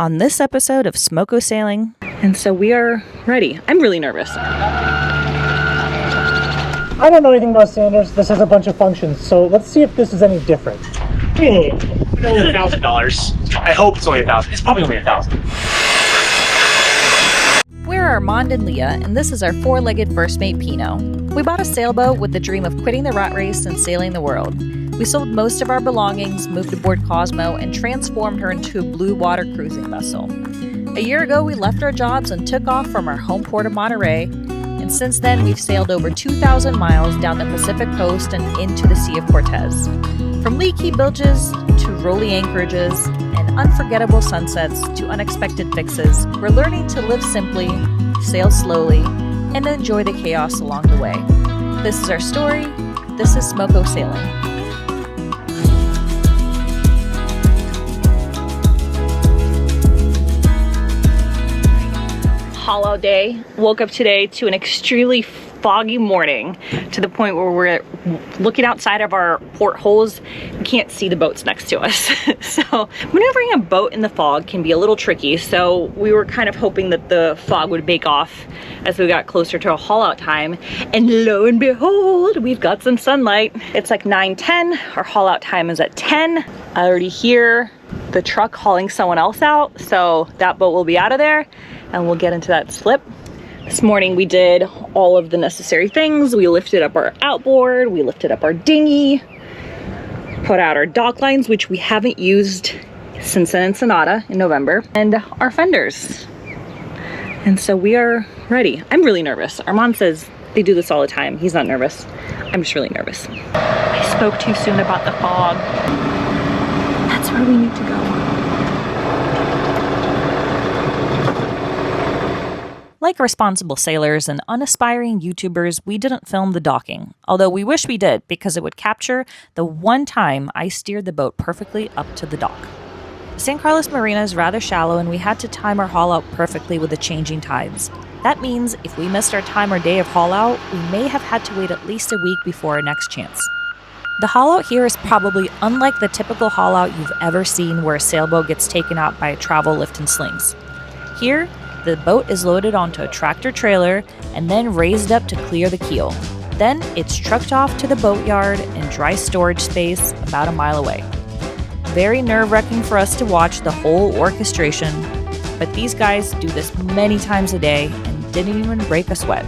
on this episode of Smoko Sailing. And so we are ready. I'm really nervous. I don't know anything about standards. This has a bunch of functions, so let's see if this is any different. Only $1,000. I hope it's only 1,000. It's probably only 1,000. We're Armand and Leah, and this is our four-legged first mate Pinot. We bought a sailboat with the dream of quitting the rat race and sailing the world. We sold most of our belongings, moved aboard Cosmo, and transformed her into a blue water cruising vessel. A year ago, we left our jobs and took off from our home port of Monterey, and since then, we've sailed over 2,000 miles down the Pacific coast and into the Sea of Cortez. From leaky bilges to rolly anchorages and unforgettable sunsets to unexpected fixes, we're learning to live simply, sail slowly, and enjoy the chaos along the way. This is our story. This is Smoko Sailing. Haul out day. Woke up today to an extremely foggy morning, to the point where we're looking outside of our portholes. We can't see the boats next to us. So maneuvering a boat in the fog can be a little tricky. So we were kind of hoping that the fog would bake off as we got closer to a haul out time. And lo and behold, we've got some sunlight. It's like 9:10. Our haul out time is at 10. I already hear the truck hauling someone else out. So that boat will be out of there and we'll get into that slip. This morning we did all of the necessary things. We lifted up our outboard, we lifted up our dinghy, put out our dock lines, which we haven't used since Ensenada in November, and our fenders. And so we are ready. I'm really nervous. Armand says they do this all the time. He's not nervous. I'm just really nervous. I spoke too soon about the fog. That's where we need to go. Like responsible sailors and unaspiring YouTubers, we didn't film the docking, although we wish we did because it would capture the one time I steered the boat perfectly up to the dock. San Carlos Marina is rather shallow and we had to time our haul out perfectly with the changing tides. That means if we missed our time or day of haul out, we may have had to wait at least a week before our next chance. The haul out here is probably unlike the typical haul out you've ever seen where a sailboat gets taken out by a travel lift and slings. Here, the boat is loaded onto a tractor trailer and then raised up to clear the keel. Then it's trucked off to the boatyard and dry storage space about a mile away. Very nerve-wracking for us to watch the whole orchestration, but these guys do this many times a day and didn't even break a sweat.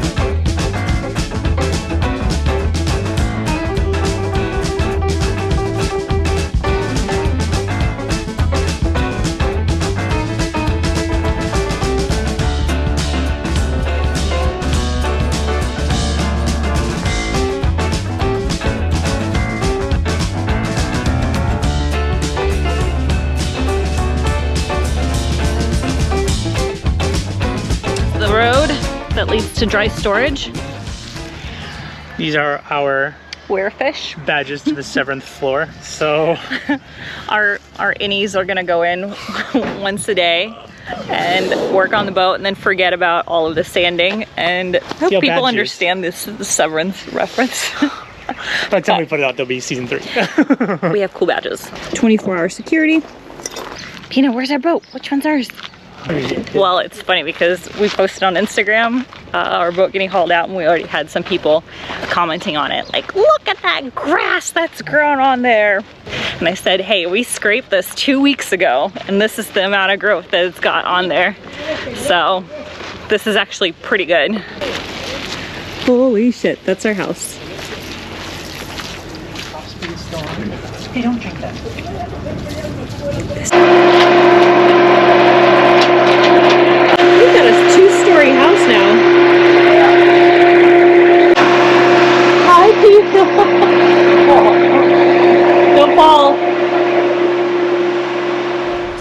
That leads to dry storage. These are our Werefish badges to the 7th floor. So our innies are gonna go in once a day and work on the boat and then forget about all of the sanding, and hope people badges. Understand this the Severance reference. By the time we put it out, there'll be season 3. We have cool badges. 24-hour security. Pina, where's our boat? Which one's ours? Well, it's funny because we posted on Instagram our boat getting hauled out, and we already had some people commenting on it, like, look at that grass that's grown on there. And I said, hey, we scraped this 2 weeks ago, and this is the amount of growth that it's got on there. So this is actually pretty good. Holy shit, that's our house. Hey, don't drink that. We've got a 2-story house now. Hi, people. Don't fall.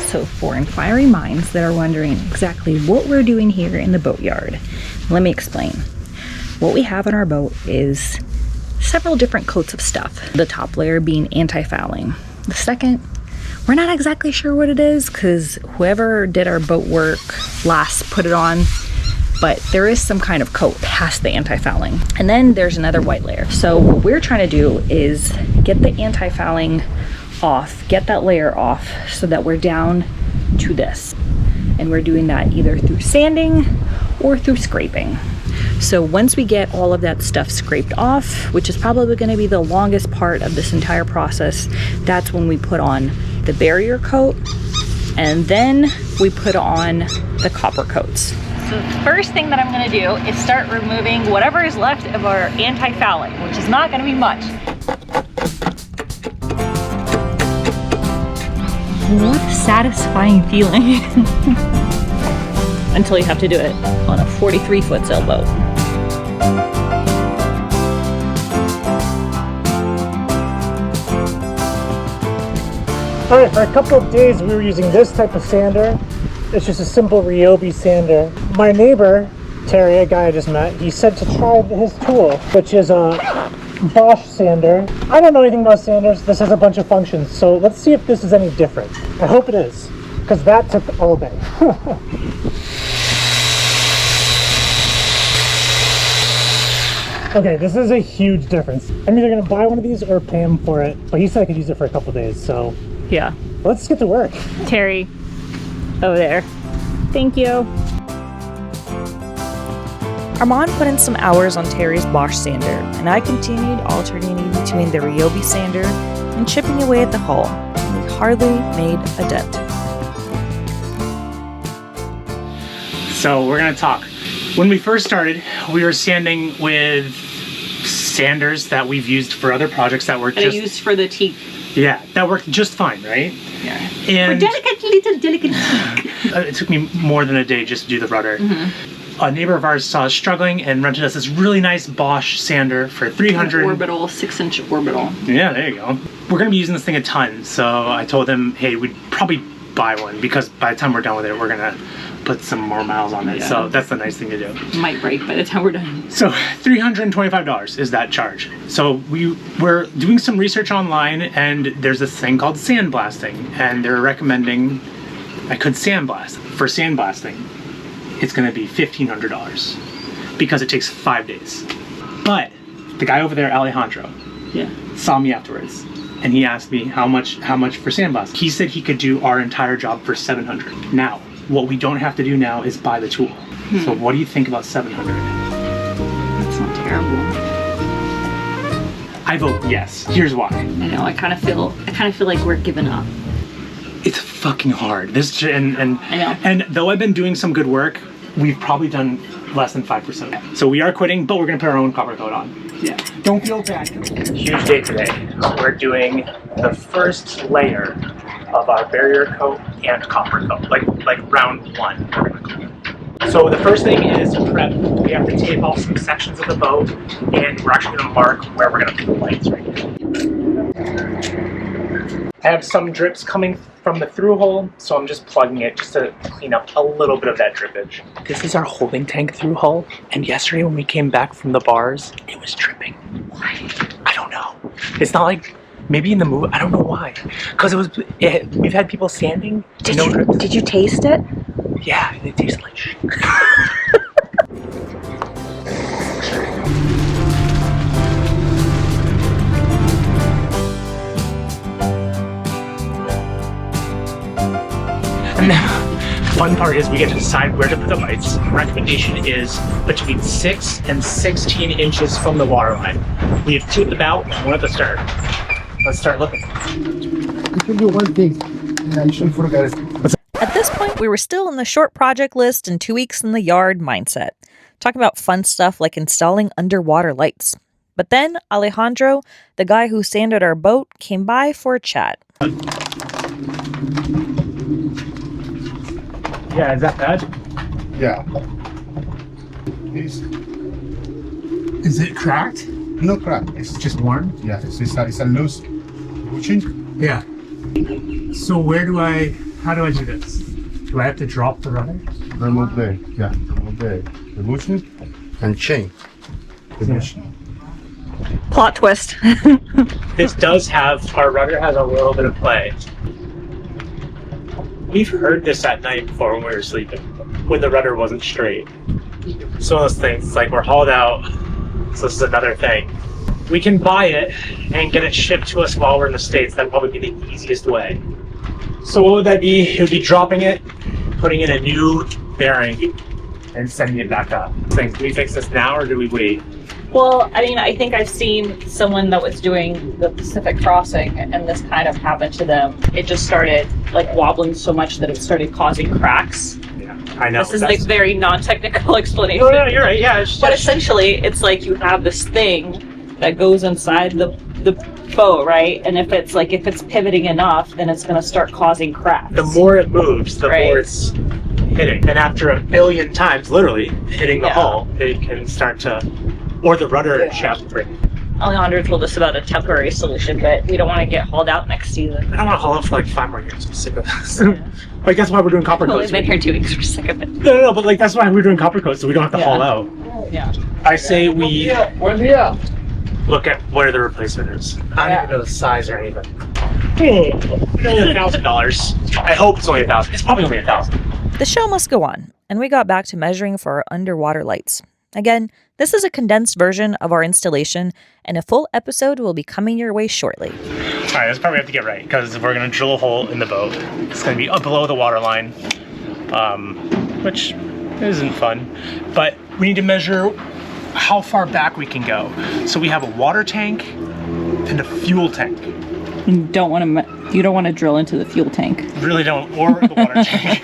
So for inquiring minds that are wondering exactly what we're doing here in the boatyard, let me explain. What we have in our boat is several different coats of stuff. The top layer being anti-fouling. The second, we're not exactly sure what it is because whoever did our boat work last put it on, but there is some kind of coat past the anti-fouling. And then there's another white layer. So what we're trying to do is get the anti-fouling off, get that layer off so that we're down to this. and we're doing that either through sanding or through scraping. So once we get all of that stuff scraped off, which is probably going to be the longest part of this entire process, that's when we put on the barrier coat, and then we put on the copper coats. So the first thing that I'm going to do is start removing whatever is left of our anti-fouling, which is not going to be much. What a satisfying feeling. Until you have to do it on a 43-foot sailboat. All right, for a couple of days we were using this type of sander. It's just a simple Ryobi sander. My neighbor, Terry, a guy I just met, he said to try his tool, which is a Bosch sander. I don't know anything about sanders. This has a bunch of functions, so let's see if this is any different. I hope it is, because that took all day. Okay, this is a huge difference. I'm either gonna buy one of these or pay him for it, but he said I could use it for a couple days, so yeah. Let's get to work. Terry, over there. Thank you. Armand put in some hours on Terry's Bosch sander, and I continued alternating between the Ryobi sander and chipping away at the hull. We hardly made a dent. So we're gonna talk. When we first started, we were sanding with sanders that we've used for other projects that worked just... used for the teak. Yeah, that worked just fine, right? Yeah. And for delicate teak. it took me more than a day just to do the rudder. A neighbor of ours saw us struggling and rented us this really nice Bosch sander for $300. Orbital, 6-inch orbital. Yeah, there you go. We're gonna be using this thing a ton, so I told him, hey, we'd probably buy one because by the time we're done with it, we're gonna put some more miles on it. Yeah. So that's the nice thing to do. Might break by the time we're done. So $325 is that charge. So we're doing some research online, and there's this thing called sandblasting, and they're recommending I could sandblast. For sandblasting, it's gonna be $1,500 because it takes 5 days. But the guy over there, Alejandro, saw me afterwards, and he asked me how much for sandblast. He said he could do our entire job for $700. Now, what we don't have to do now is buy the tool. So what do you think about $700? That's not terrible. I vote yes. Here's why. I know. I kind of feel like we're giving up. It's fucking hard. And I know. And though I've been doing some good work, we've probably done less than 5%. So we are quitting, but we're gonna put our own copper coat on. Yeah. Don't feel bad. Huge day today. We're doing the first layer of our barrier coat and copper coat, like round one. So the first thing is prep. We have to tape off some sections of the boat, and we're actually going to mark where we're going to put the lights right here. I have some drips coming from the through hole, so I'm just plugging it just to clean up a little bit of that drippage. This is our holding tank through hull, and yesterday when we came back from the bars, it was dripping. Why? I don't know. It's not like, maybe in the movie, I don't know why. Because we've had people sanding, drips. Did you taste it? Yeah, it tastes like shit. And the fun part is we get to decide where to put the lights. The recommendation is between 6 and 16 inches from the water line. We have 2 at the bow and 1 at the stern. Let's start looking. I can do one thing. Yeah, you shouldn't forget it. At this point, we were still in the short project list and 2 weeks in the yard mindset, talking about fun stuff like installing underwater lights. But then Alejandro, the guy who sanded our boat, came by for a chat. Yeah, is that bad? Yeah. Is it cracked? No crack. It's just Worn? yeah. It's a loose bushing. Yeah. So how do I do this? Do I have to drop the rudder? Remove the bushing and chain the bushing. Plot twist. This our rudder has a little bit of play. We've heard this at night before when we were sleeping, when the rudder wasn't straight. So those things, it's like we're hauled out, so this is another thing. We can buy it and get it shipped to us while we're in the States. That'd probably be the easiest way. So what would that be? It would be dropping it putting in a new bearing and sending it back up. Saying, do we fix this now or do we wait? Well, I mean, I think I've seen someone that was doing the Pacific crossing and this kind of happened to them. It just started like wobbling so much that it started causing cracks. Yeah, I know. This is like very non-technical explanation. No, you're right. Yeah, it's just... But essentially, it's like you have this thing that goes inside the boat, right? And if it's pivoting enough, then it's going to start causing cracks. The more it moves, the more it's hitting. And after a billion times, literally hitting the hull, it can start to, or the rudder shaft break. Alejandro told us about a temporary solution, but we don't want to get hauled out next season. I don't want to haul out for like 5 more years. I'm sick of this. Like that's why we're doing copper coats. We've been here 2 weeks. We're sick of it. No, but like that's why we're doing copper coats, so we don't have to haul out. Yeah. I say we look at where the replacement is. I don't even know the size or anything. Only $1,000. I hope it's only 1,000. It's probably only 1,000. The show must go on, and we got back to measuring for our underwater lights. Again, this is a condensed version of our installation, and a full episode will be coming your way shortly. All right, this part we have to get right, because we're going to drill a hole in the boat. It's going to be up below the water line, which isn't fun. But we need to measure how far back we can go. So we have a water tank and a fuel tank. You don't want to drill into the fuel tank. Really don't, or the water tank.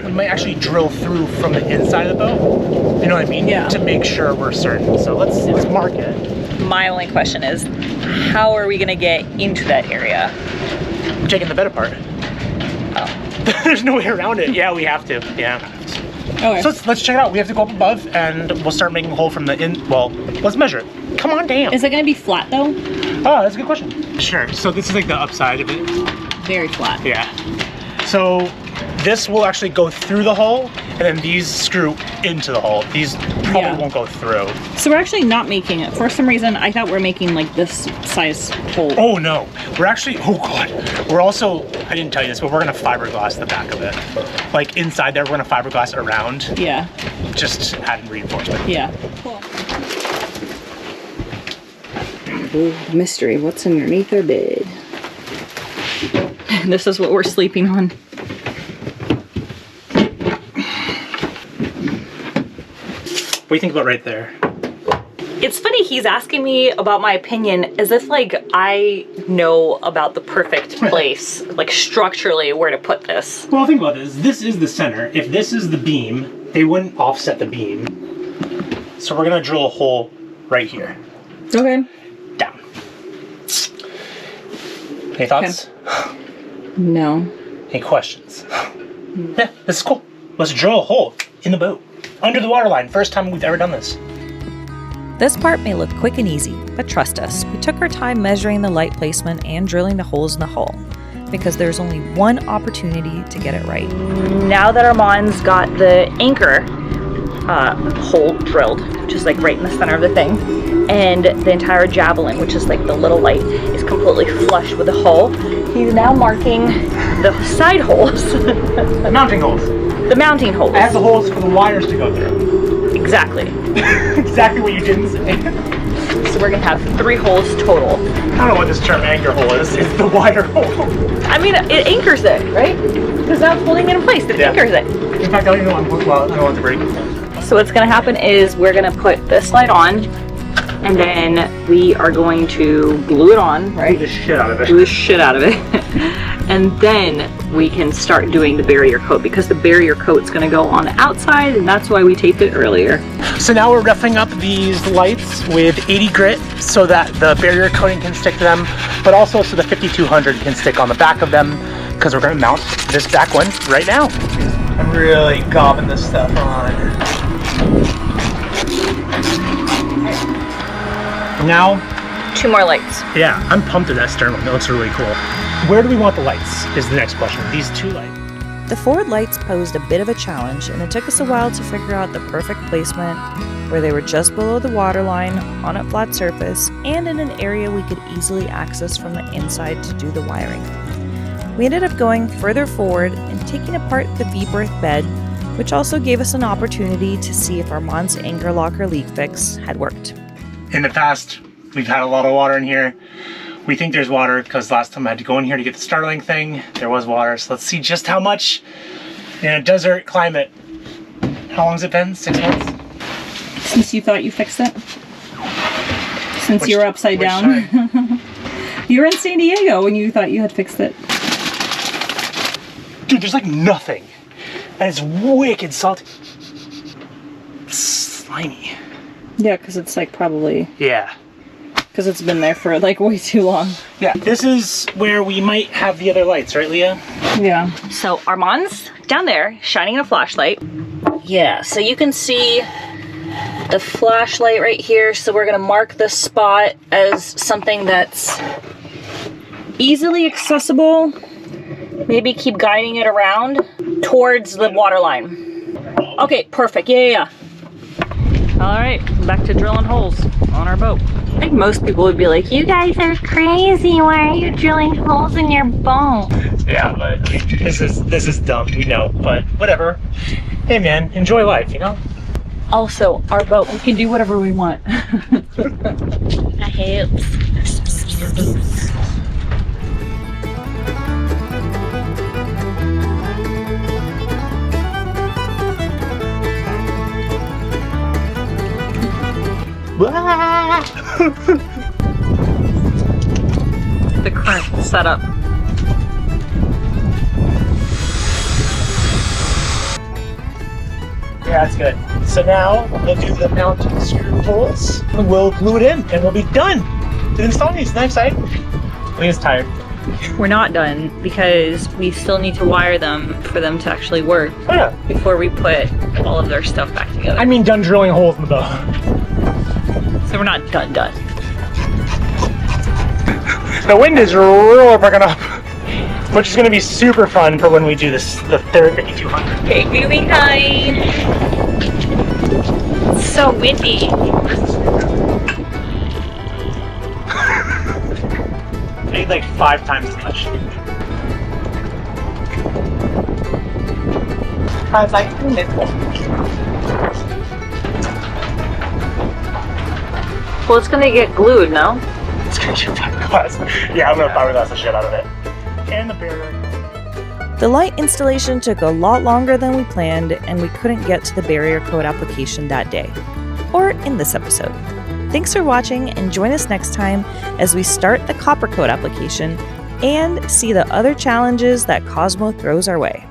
We might actually drill through from the inside of the boat. You know what I mean? Yeah. To make sure we're certain. So let's mark it. My only question is, how are we going to get into that area? We're taking the bed apart. Oh. There's no way around it. Yeah, we have to. Yeah. Okay. So let's check it out. We have to go up above and we'll start making a hole from the well, let's measure it. Come on down. Is it going to be flat though? Oh, that's a good question. Sure. So this is like the upside of it. Very flat. Yeah. So this will actually go through the hole and then these screw into the hole. These probably won't go through. So we're actually not making it. For some reason, I thought we're making like this size hole. Oh no. We're actually, oh God. We're also, I didn't tell you this, but we're going to fiberglass the back of it. Like inside there, we're going to fiberglass around. Yeah. Just adding reinforcement. Yeah. Cool. Ooh, mystery. What's underneath our bed? This is what we're sleeping on. What do you think about right there? It's funny, he's asking me about my opinion as if like I know about the perfect place, like structurally where to put this. Well, think about this. This is the center. If this is the beam, they wouldn't offset the beam. So we're gonna drill a hole right here. Okay. Down. Any thoughts? Okay. No. Any questions? Yeah, this is cool. Let's drill a hole in the boat. Under the waterline. First time we've ever done this. This part may look quick and easy, but trust us, we took our time measuring the light placement and drilling the holes in the hull, because there's only one opportunity to get it right. Now that Armand's got the anchor hole drilled, which is like right in the center of the thing, and the entire javelin, which is like the little light, is completely flush with the hull, he's now marking the side holes. The mounting holes. The mounting holes. I have the holes for the wires to go through. Exactly. Exactly what you didn't say. So we're gonna have 3 holes total. I don't know what this term anchor hole is. It's the wire hole. I mean, it anchors it, right? Because now it's holding it in place. It anchors it. In fact, I don't even want I don't want to break. So what's gonna happen is we're gonna put this light on, and then we are going to glue it on, right? Do the shit out of it. Do the shit out of it. And then we can start doing the barrier coat, because the barrier coat's gonna go on the outside, and that's why we taped it earlier. So now we're roughing up these lights with 80 grit so that the barrier coating can stick to them, but also so the 5200 can stick on the back of them, because we're gonna mount this back one right now. I'm really gobbing this stuff on. Now, 2 more lights. yeah, I'm pumped at that stern one. It looks really cool. Where do we want the lights is the next question. These 2 lights. The forward lights posed a bit of a challenge, and it took us a while to figure out the perfect placement where they were just below the waterline, on a flat surface, and in an area we could easily access from the inside to do the wiring. We ended up going further forward and taking apart the V-berth bed, which also gave us an opportunity to see if Armand's anchor locker leak fix had worked. In the past, we've had a lot of water in here. We think there's water because last time I had to go in here to get the Starlink thing, there was water. So let's see just how much In a desert climate. How long has it been? 6 months? Since you thought you fixed it? Since you were upside down? Side? You were in San Diego when you thought you had fixed it. Dude, there's like nothing. And it's wicked salty. Slimy. Yeah, because it's like probably... Yeah. Because it's been there for like way too long. Yeah, this is where we might have the other lights, right, Leah? Yeah. So Armand's down there shining a flashlight. Yeah, so you can see the flashlight right here. So we're gonna mark this spot as something that's easily accessible. Maybe keep guiding it around towards the water line. Okay, perfect. Yeah. All right, back to drilling holes on our boat. I think most people would be like, you guys are crazy. Why are you drilling holes in your boat? Yeah, but this is dumb, we know, but whatever. Hey man, enjoy life, you know? Also, our boat, we can do whatever we want. I hope. The current setup. Yeah, that's good. So now we'll do the mounting screw holes, and we'll glue it in, and we'll be done to install these. Nice side. Leah's tired. We're not done because we still need to wire them for them to actually work Oh yeah. before we put all of their stuff back together. I mean done drilling holes in the boat. So we're not done. The wind is really picking up, which is going to be super fun for when we do this, the third 5200. Okay, moving high. It's so windy. I need like 5 times as much. I was like, Well, it's gonna get glued, no? it's going to get fiberglass. Yeah, I'm going to fiberglass the shit out of it. And the barrier. The light installation took a lot longer than we planned, and we couldn't get to the barrier coat application that day, or in this episode. Thanks for watching, and join us next time as we start the copper coat application and see the other challenges that Cosmo throws our way.